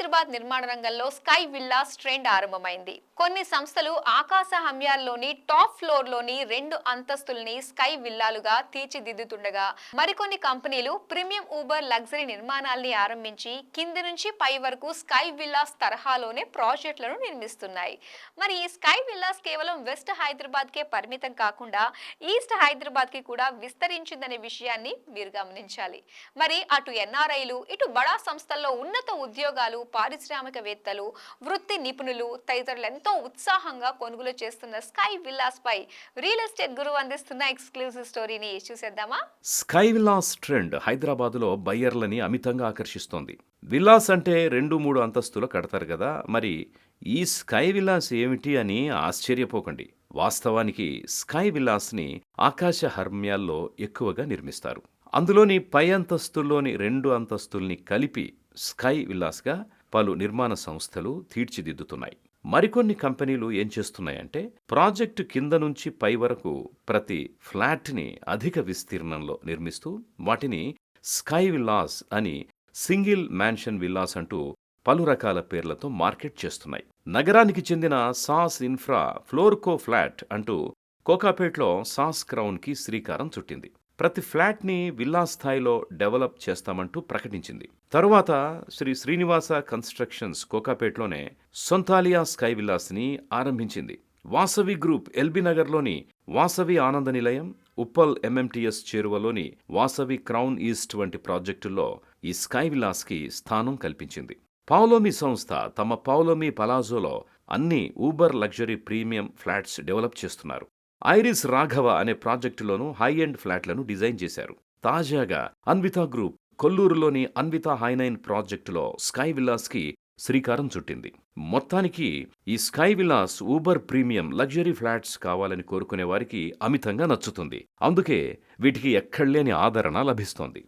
హైదరాబాద్ నిర్మాణ రంగంలో sky villas trend ఆరంభమైంది. కొన్ని సంస్థలు ఆకాశ హమ్యాల్లోని టాప్ ఫ్లోర్ లోని 2 అంతస్తుల్ని స్కై విల్లాలుగా తీర్చిదిద్దుతుండగా, మరికొన్ని కంపెనీలు ప్రీమియం ఊబర్ లగ్జరీ నిర్మాణాల్ని ఆరంభించి కింది నుంచి పై వరకు స్కై విల్లాస్ తరహాలోనే ప్రాజెక్టులను నిర్మిస్తున్నాయి. మరి ఈ స్కై విల్లాస్ కేవలం వెస్ట్ హైదరాబాద్ కే పరిమితం కాకుండా ఈస్ట్ హైదరాబాద్ కి కూడా విస్తరించిందనే విషయాన్ని మీరు గమనించాలి. మరి అటు ఎన్ఆర్ఐలు, ఇటు బడా సంస్థల్లో ఉన్నత ఉద్యోగాలు, పారిశ్రామికవేత్తలు, వృత్తి నిపుణులు తదితరులు ఎంతో ఉత్సాహంగా కొనుగోలు చేస్తున్న స్కై విల్లాస్ పై రియల్ ఎస్టేట్ గురువు అందిస్తున్న ఎక్స్క్లూజివ్ స్టోరీని చూసేద్దామా? స్కై విల్లాస్ ట్రెండ్ హైదరాబాదులో బయ్యర్లని అమితంగా ఆకర్షిస్తోంది. విల్లాస్ అంటే 2-3 అంతస్తులు కడతారు కదా, మరి ఈ స్కై విల్లాస్ ఏమిటి అని ఆశ్చర్యపోకండి. వాస్తవానికి స్కై విల్లాస్ని ఆకాశ హర్మ్యాల్లో ఎక్కువగా నిర్మిస్తారు. అందులోని పై అంతస్తుల్లోని 2 అంతస్తుల్ని కలిపి స్కై విల్లాస్గా పలు నిర్మాణ సంస్థలు తీర్చిదిద్దుతున్నాయి. మరికొన్ని కంపెనీలు ఏం చేస్తున్నాయంటే, ప్రాజెక్టు కింద నుంచి పై వరకు ప్రతి ఫ్లాట్ని అధిక విస్తీర్ణంలో నిర్మిస్తూ వాటిని స్కై విల్లాస్ అని, సింగిల్ మ్యాన్షన్ విల్లాస్ అంటూ పలు రకాల పేర్లతో మార్కెట్ చేస్తున్నాయి. నగరానికి చెందిన సాస్ ఇన్ఫ్రా ఫ్లోర్కో ఫ్లాట్ అంటూ కోకాపేట్లో సాస్ క్రౌన్కి శ్రీకారం చుట్టింది. ప్రతి ఫ్లాట్ని విల్లా స్థాయిలో డెవలప్ చేస్తామంటూ ప్రకటించింది. తరువాత శ్రీనివాస కన్స్ట్రక్షన్స్ కోకాపేట్లోనే సొంతాలియా స్కై విల్లాస్ని ఆరంభించింది. వాసవి గ్రూప్ ఎల్బీ నగర్లోని వాసవి ఆనంద నిలయం, ఉప్పల్ ఎంఎంటీఎస్ చేరువలోని వాసవి క్రౌన్ ఈస్ట్ వంటి ప్రాజెక్టుల్లో ఈ స్కై విల్లాస్కి స్థానం కల్పించింది. పావ్లోమి సంస్థ తమ పావ్లోమి పలాజోలో అన్ని Uber luxury premium flats develop చేస్తున్నారు. ఐరిస్ రాఘవ అనే ప్రాజెక్టులోనూ హై ఎండ్ ఫ్లాట్లను డిజైన్ చేశారు. తాజాగా అన్వితా గ్రూప్ కొల్లూరులోని అన్వితా హైనైన్ ప్రాజెక్టులో స్కై విల్లాస్కి శ్రీకారం చుట్టింది. మొత్తానికి ఈ sky villas Uber premium luxury flats కావాలని కోరుకునే వారికి అమితంగా నచ్చుతుంది. అందుకే వీటికి ఎక్కడ్లేని ఆదరణ లభిస్తోంది.